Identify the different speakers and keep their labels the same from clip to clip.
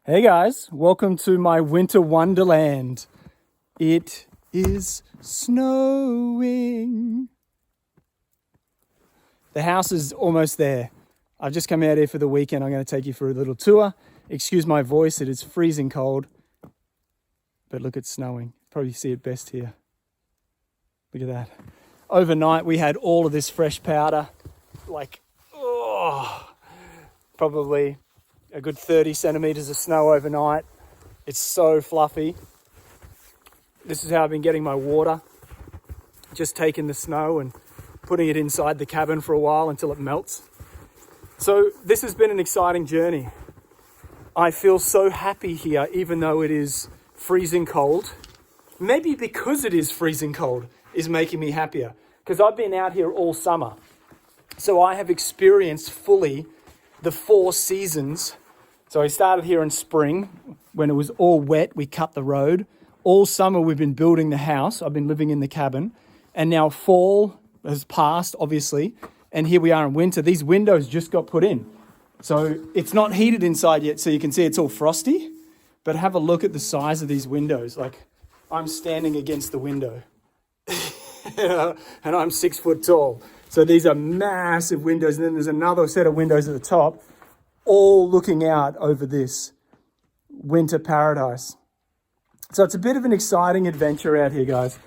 Speaker 1: Hey guys, welcome to my winter wonderland. It is snowing. The house is almost there. I've just come out here for the weekend. I'm going to take you for a little tour. Excuse my voice, it is freezing cold. But look, it's snowing. Probably see it best here. Look at that. Overnight we had all of this fresh powder. Probably a good 30 centimeters of snow overnight. It's so fluffy. This is how I've been getting my water. Just taking the snow and putting it inside the cabin for a while until it melts. So this has been an exciting journey. I feel so happy here, even though it is freezing cold. Maybe because it is freezing cold is making me happier, because I've been out here all summer. So I have experienced fully the 4 seasons. So I started here in spring when it was all wet. We cut the road. All summer we've been building the house. I've been living in the cabin. And now fall has passed, obviously. And here we are in winter. These windows just got put in. So it's not heated inside yet, so you can see it's all frosty. But have a look at the size of these windows. Like, I'm standing against the window. And I'm 6 foot tall. So these are massive windows. And then there's another set of windows at the top, all looking out over this winter paradise. So it's a bit of an exciting adventure out here, guys.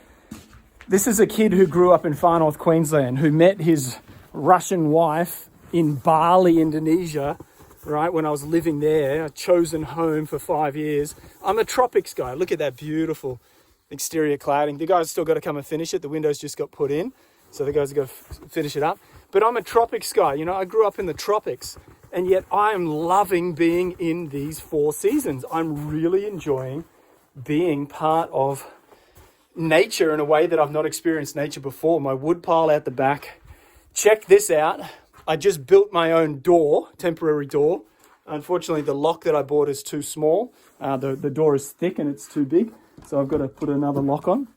Speaker 1: This is a kid who grew up in far north Queensland, who met his Russian wife in Bali, Indonesia, right, when I was living there, a chosen home for 5 years. I'm a tropics guy. Look at that beautiful exterior cladding. The guys still got to come and finish it. The windows just got put in, so the guys have got to finish it up. But I'm a tropics guy. You know, I grew up in the tropics. And yet I am loving being in these 4 seasons. I'm really enjoying being part of nature in a way that I've not experienced nature before. My wood pile out the back. Check this out. I just built my own door, temporary door. Unfortunately, the lock that I bought is too small. The door is thick and it's too big. So I've got to put another lock on.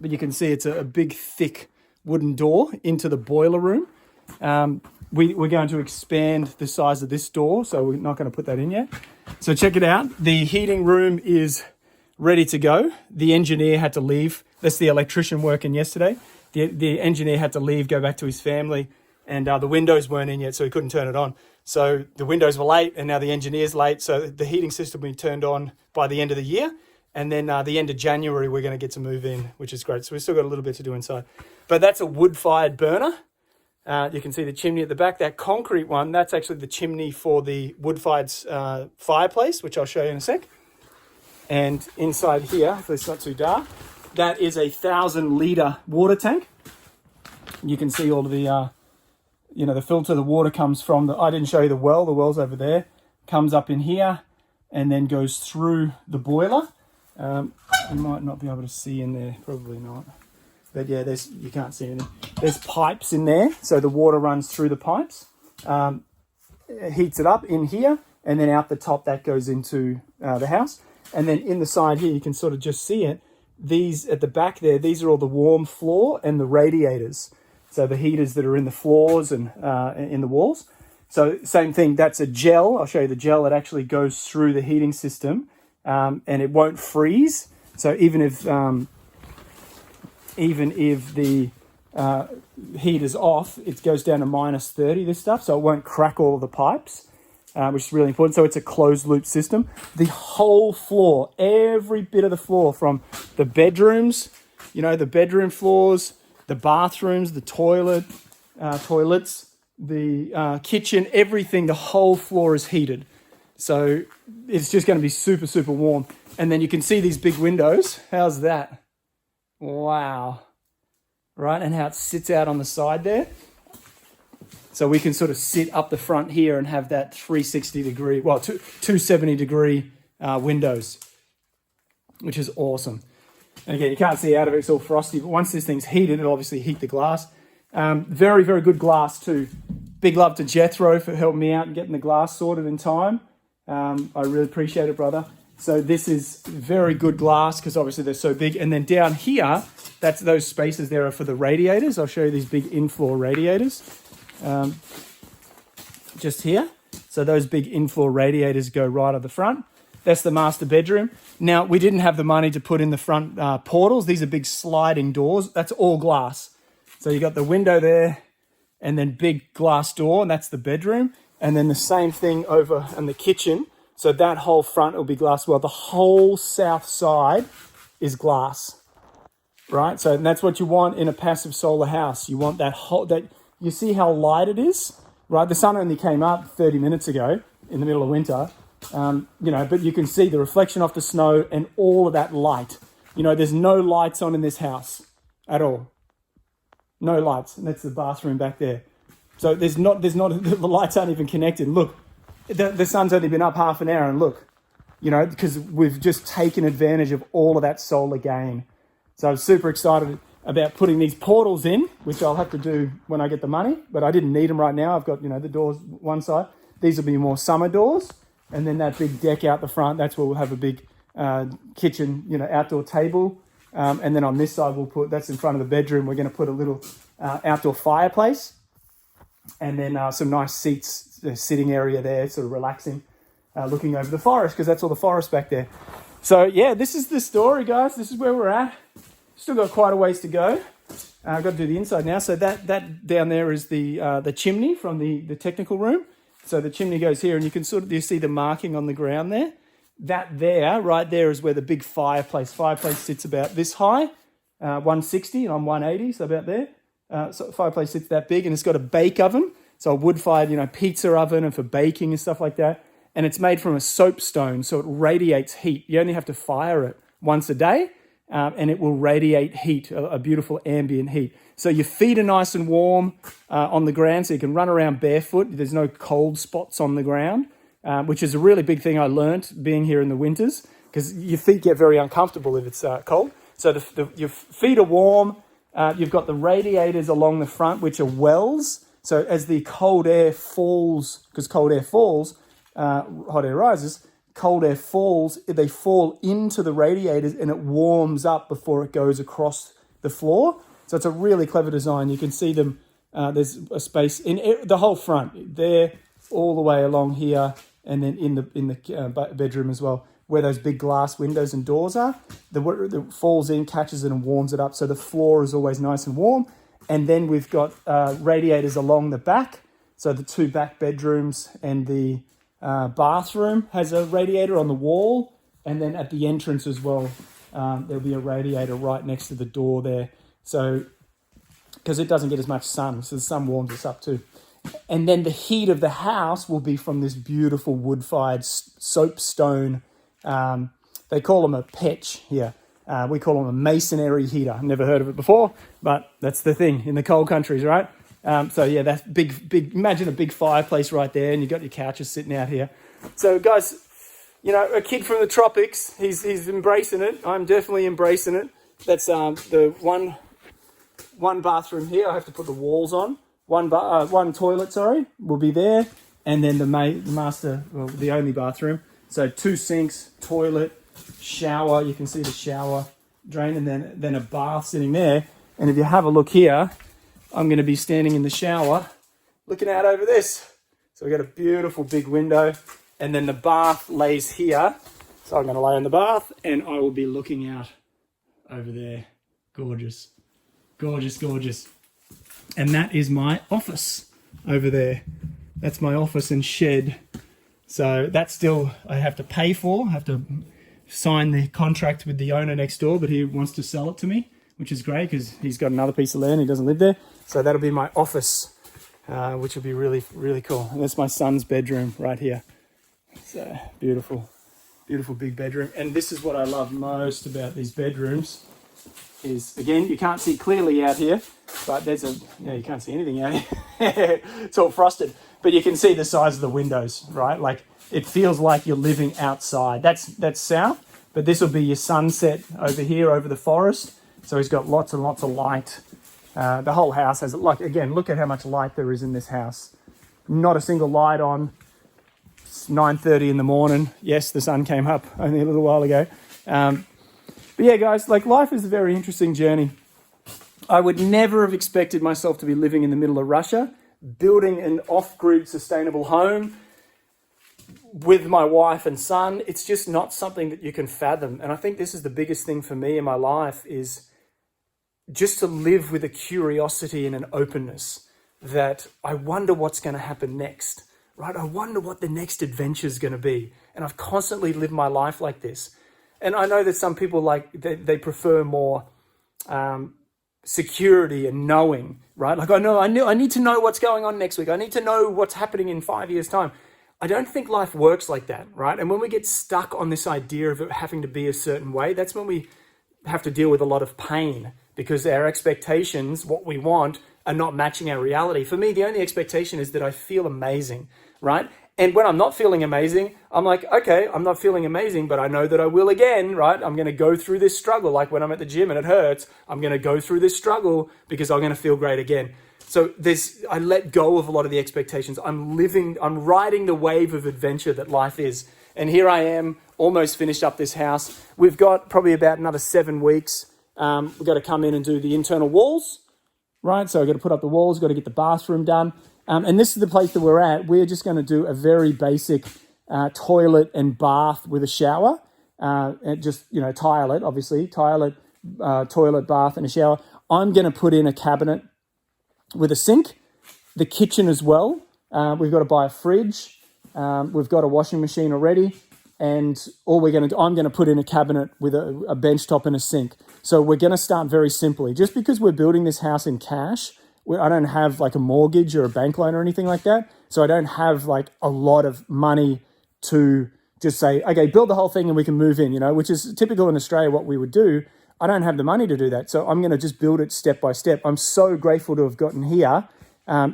Speaker 1: But you can see it's a big, thick wooden door into the boiler room. We're going to expand the size of this door, so we're not going to put that in yet. So check it out. The heating room is ready to go. The engineer had to leave. That's the electrician working yesterday. The engineer had to leave, go back to his family, and the windows weren't in yet, so he couldn't turn it on. So the windows were late, and now the engineer's late, so the heating system will be turned on by the end of the year. And then the end of January, we're going to get to move in, which is great. So we've still got a little bit to do inside. But that's a wood-fired burner. You can see the chimney at the back. That concrete one, that's actually the chimney for the wood-fired fireplace, which I'll show you in a sec. And inside here, if it's not too dark, that is a 1,000-litre water tank. You can see all of the, the filter. The water comes from I didn't show you the well. The well's over there. Comes up in here and then goes through the boiler. You might not be able to see in there, probably not. But yeah, you can't see anything. There's pipes in there, so the water runs through the pipes. It heats it up in here, and then out the top that goes into the house. And then in the side here, you can sort of just see it. These at the back there, these are all the warm floor and the radiators. So the heaters that are in the floors and in the walls. So same thing, that's a gel. I'll show you the gel. It actually goes through the heating system, and it won't freeze. So even if the heat is off, it goes down to -30, this stuff, so it won't crack all of the pipes, which is really important. So it's a closed loop system. The whole floor, every bit of the floor, from the bedrooms, the bedroom floors, the bathrooms, the toilets, the kitchen, everything, the whole floor is heated. So it's just going to be super, super warm. And then you can see these big windows. How's that? Wow. Right, and how it sits out on the side there. So we can sort of sit up the front here and have that 270 degree windows, which is awesome. And again, you can't see out of it, it's all frosty, but once this thing's heated, it'll obviously heat the glass. Very, very good glass too. Big love to Jethro for helping me out and getting the glass sorted in time. I really appreciate it, brother. So this is very good glass because obviously they're so big. And then down here, those spaces there are for the radiators. I'll show you these big in-floor radiators. Just here. So those big in-floor radiators go right at the front. That's the master bedroom. Now, we didn't have the money to put in the front portals. These are big sliding doors. That's all glass. So you got the window there and then big glass door, and that's the bedroom. And then the same thing over in the kitchen. So that whole front will be glass. Well, the whole south side is glass, right? So and that's what you want in a passive solar house. You want that whole, that you see how light it is, right? The sun only came up 30 minutes ago in the middle of winter, but you can see the reflection off the snow and all of that light. There's no lights on in this house at all. No lights. And that's the bathroom back there. So there's not, the lights aren't even connected. Look, the sun's only been up half an hour and look, because we've just taken advantage of all of that solar gain. So I'm super excited about putting these portals in, which I'll have to do when I get the money, but I didn't need them right now. I've got, the doors one side. These will be more summer doors. And then that big deck out the front, that's where we'll have a big kitchen, outdoor table. And then on this side, that's in front of the bedroom. We're going to put a little outdoor fireplace. And then some nice seats, sitting area there, sort of relaxing, looking over the forest, because that's all the forest back there. So yeah, this is the story, guys. This is where we're at. Still got quite a ways to go. I've got to do the inside now. So that down there is the chimney from the technical room. So the chimney goes here, and you see the marking on the ground there. That there, right there, is where the big fireplace sits about this high, 160, and I'm 180, so about there. So fireplace sits that big, and it's got a bake oven, so a wood-fired, pizza oven, and for baking and stuff like that. And it's made from a soapstone, so it radiates heat. You only have to fire it once a day, and it will radiate heat, a beautiful ambient heat. So your feet are nice and warm on the ground, so you can run around barefoot. There's no cold spots on the ground, which is a really big thing I learned being here in the winters, because your feet get very uncomfortable if it's cold. So your feet are warm. You've got the radiators along the front, which are wells. So as the cold air falls, because cold air falls, hot air rises, cold air falls, they fall into the radiators and it warms up before it goes across the floor. So it's a really clever design. You can see them, there's a space in the whole front, there, all the way along here, and then in the bedroom as well, where those big glass windows and doors are. The falls in, catches it and warms it up. So the floor is always nice and warm. And then we've got radiators along the back. So the two back bedrooms and the bathroom has a radiator on the wall. And then at the entrance as well, there'll be a radiator right next to the door there. So, because it doesn't get as much sun, so the sun warms us up too. And then the heat of the house will be from this beautiful wood-fired soapstone. They call them a petch here. We call them a masonry heater. I've never heard of it before, but that's the thing in the cold countries, right? So yeah, that's big. Imagine a big fireplace right there, and you've got your couches sitting out here. So guys, a kid from the tropics, he's embracing it. I'm definitely embracing it. That's the one bathroom here. I have to put the walls on. One toilet, will be there, and then the only bathroom. So 2 sinks, toilet, shower. You can see the shower drain, and then a bath sitting there. And if you have a look here, I'm going to be standing in the shower, looking out over this. So we've got a beautiful big window, and then the bath lays here. So I'm going to lay in the bath, and I will be looking out over there. Gorgeous, gorgeous, gorgeous. And that is my office over there. That's my office and shed. So that's still, I have to pay for. I have to sign the contract with the owner next door, but he wants to sell it to me, which is great because he's got another piece of land. He doesn't live there. So that'll be my office, which will be really, really cool. And that's my son's bedroom right here. So beautiful, beautiful big bedroom. And this is what I love most about these bedrooms is, again, you can't see clearly out here, but you can't see anything out here. It's all frosted, but you can see the size of the windows, right? Like it feels like you're living outside. That's south, but this will be your sunset over here, over the forest. So he's got lots and lots of light. The whole house has, again, look at how much light there is in this house. Not a single light on. It's 9:30 in the morning. Yes, the sun came up only a little while ago. But yeah, guys, life is a very interesting journey. I would never have expected myself to be living in the middle of Russia, building an off-grid sustainable home, with my wife and son, it's just not something that you can fathom. And I think this is the biggest thing for me in my life, is just to live with a curiosity and an openness that I wonder what's going to happen next, right? I wonder what the next adventure is going to be. And I've constantly lived my life like this. And I know that some people they prefer more security and knowing, right? Like I need to know what's going on next week. I need to know what's happening in 5 years' time. I don't think life works like that, right? And when we get stuck on this idea of it having to be a certain way, that's when we have to deal with a lot of pain, because our expectations, what we want, are not matching our reality. For me, the only expectation is that I feel amazing, right? And when I'm not feeling amazing, I'm like, okay, I'm not feeling amazing, but I know that I will again, right? I'm going to go through this struggle. Like when I'm at the gym and it hurts, I'm going to go through this struggle because I'm going to feel great again. So I let go of a lot of the expectations. I'm riding the wave of adventure that life is. And here I am, almost finished up this house. We've got probably about another 7 weeks. We've got to come in and do the internal walls, right? So I've got to put up the walls, got to get the bathroom done. And this is the place that we're at. We're just going to do a very basic toilet and bath with a shower. And just, tile it, obviously. Toilet, bath and a shower. I'm going to put in a cabinet with a sink, the kitchen as well. We've got to buy a fridge. We've got a washing machine already. And I'm going to put in a cabinet with a bench top and a sink. So we're going to start very simply. Just because we're building this house in cash, I don't have like a mortgage or a bank loan or anything like that. So I don't have like a lot of money to just say, okay, build the whole thing and we can move in, which is typical in Australia, what we would do. I don't have the money to do that. So I'm going to just build it step by step. I'm so grateful to have gotten here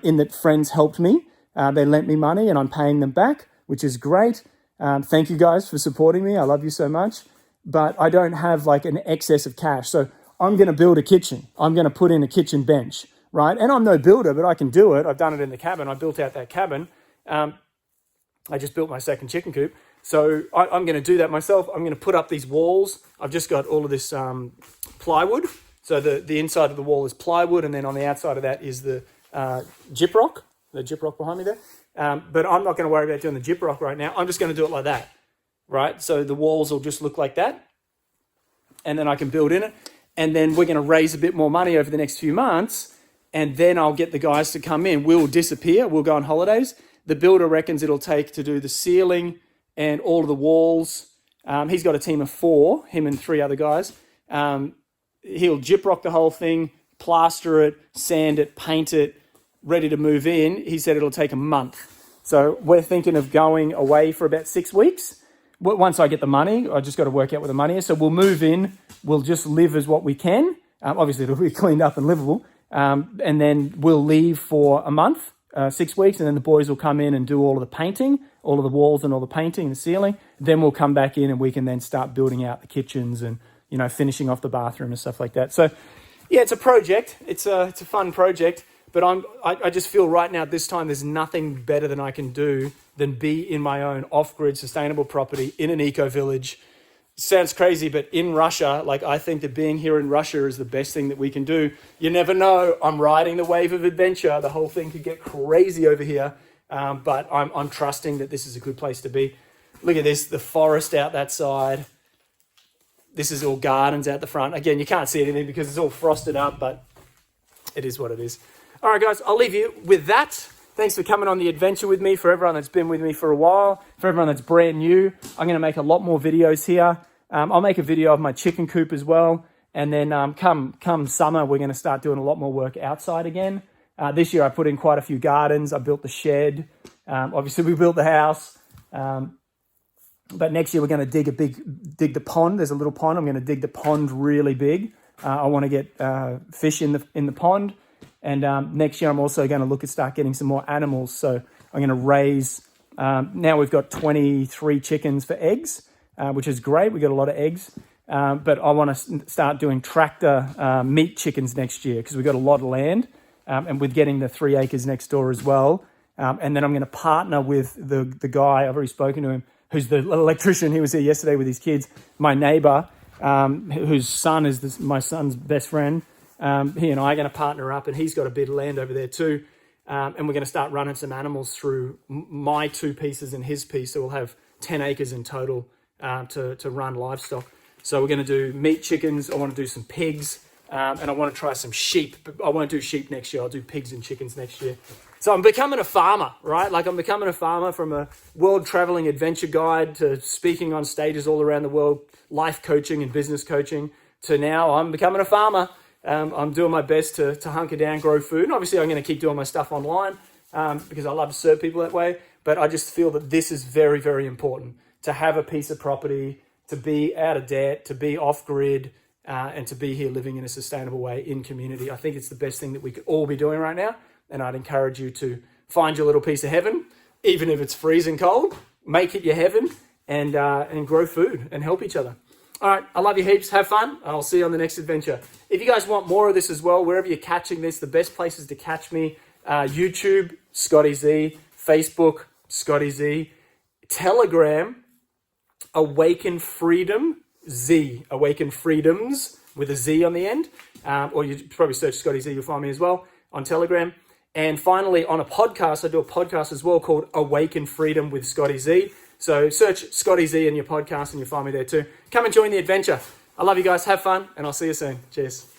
Speaker 1: in that friends helped me. They lent me money and I'm paying them back, which is great. Thank you guys for supporting me. I love you so much. But I don't have like an excess of cash. So I'm going to build a kitchen. I'm going to put in a kitchen bench, right? And I'm no builder, but I can do it. I've done it in the cabin. I built out that cabin. I just built my second chicken coop. So I'm going to do that myself. I'm going to put up these walls. I've just got all of this plywood. So the inside of the wall is plywood, and then on the outside of that is the gyprock, the gyprock behind me there. But I'm not going to worry about doing the gyprock right now. I'm just going to do it like that, right? So the walls will just look like that, and then I can build in it. And then we're going to raise a bit more money over the next few months, and then I'll get the guys to come in. We'll disappear. We'll go on holidays. The builder reckons it'll take to do the ceiling and all of the walls. He's got a team of 4, him and 3 other guys. He'll gyprock the whole thing, plaster it, sand it, paint it, ready to move in. He said it'll take a month. So we're thinking of going away for about 6 weeks. Once I get the money, I just got to work out where the money is. So we'll move in. We'll just live as what we can. Obviously, it'll be cleaned up and livable. And then we'll leave for a month, 6 weeks, and then the boys will come in and do all of the painting, all of the walls and all the painting and the ceiling. Then we'll come back in and we can then start building out the kitchens and, finishing off the bathroom and stuff like that. So, yeah, it's a project. It's a fun project. But I just feel right now at this time there's nothing better than I can do than be in my own off-grid sustainable property in an eco-village. Sounds crazy, but in Russia, I think that being here in Russia is the best thing that we can do. You never know. I'm riding the wave of adventure. The whole thing could get crazy over here, but I'm trusting that this is a good place to be. Look at this, the forest out that side. This is all gardens out the front. Again, you can't see anything because it's all frosted up, but it is what it is. All right, guys, I'll leave you with that. Thanks for coming on the adventure with me. For everyone that's been with me for a while, for everyone that's brand new, I'm going to make a lot more videos here. I'll make a video of my chicken coop as well. And then come summer, we're going to start doing a lot more work outside again. This year, I put in quite a few gardens. I built the shed. Obviously, we built the house. But next year, we're going to dig the pond. There's a little pond. I'm going to dig the pond really big. I want to get fish in the pond. And next year, I'm also going to start getting some more animals. So I'm going to raise, now we've got 23 chickens for eggs, which is great. We got a lot of eggs. But I want to start doing tractor meat chickens next year because we've got a lot of land. And with getting the 3 acres next door as well. And then I'm going to partner with the guy, I've already spoken to him, who's the electrician. He was here yesterday with his kids. My neighbor, whose son is my son's best friend. He and I are going to partner up, and he's got a bit of land over there too. and we're going to start running some animals through my 2 pieces and his piece. So we'll have 10 acres in total to run livestock. So we're going to do meat chickens. I want to do some pigs, and I want to try some sheep. But I won't do sheep next year. I'll do pigs and chickens next year. So I'm becoming a farmer, right? Like I'm becoming a farmer, from a world traveling adventure guide to speaking on stages all around the world, life coaching and business coaching, to now I'm becoming a farmer. I'm doing my best to hunker down, grow food. And obviously I'm going to keep doing my stuff online because I love to serve people that way. But I just feel that this is very, very important, to have a piece of property, to be out of debt, to be off grid, and to be here living in a sustainable way in community. I think it's the best thing that we could all be doing right now. And I'd encourage you to find your little piece of heaven, even if it's freezing cold. Make it your heaven, and grow food and help each other. All right, I love you heaps. Have fun. I'll see you on the next adventure. If you guys want more of this as well, wherever you're catching this, the best places to catch me, YouTube, Scotty Z, Facebook, Scotty Z, Telegram, Awaken Freedom, Z, Awaken Freedoms with a Z on the end. Or you probably search Scotty Z, you'll find me as well on Telegram. And finally, on a podcast, I do a podcast as well called Awaken Freedom with Scotty Z. So search Scotty Z in your podcast and you'll find me there too. Come and join the adventure. I love you guys. Have fun, and I'll see you soon. Cheers.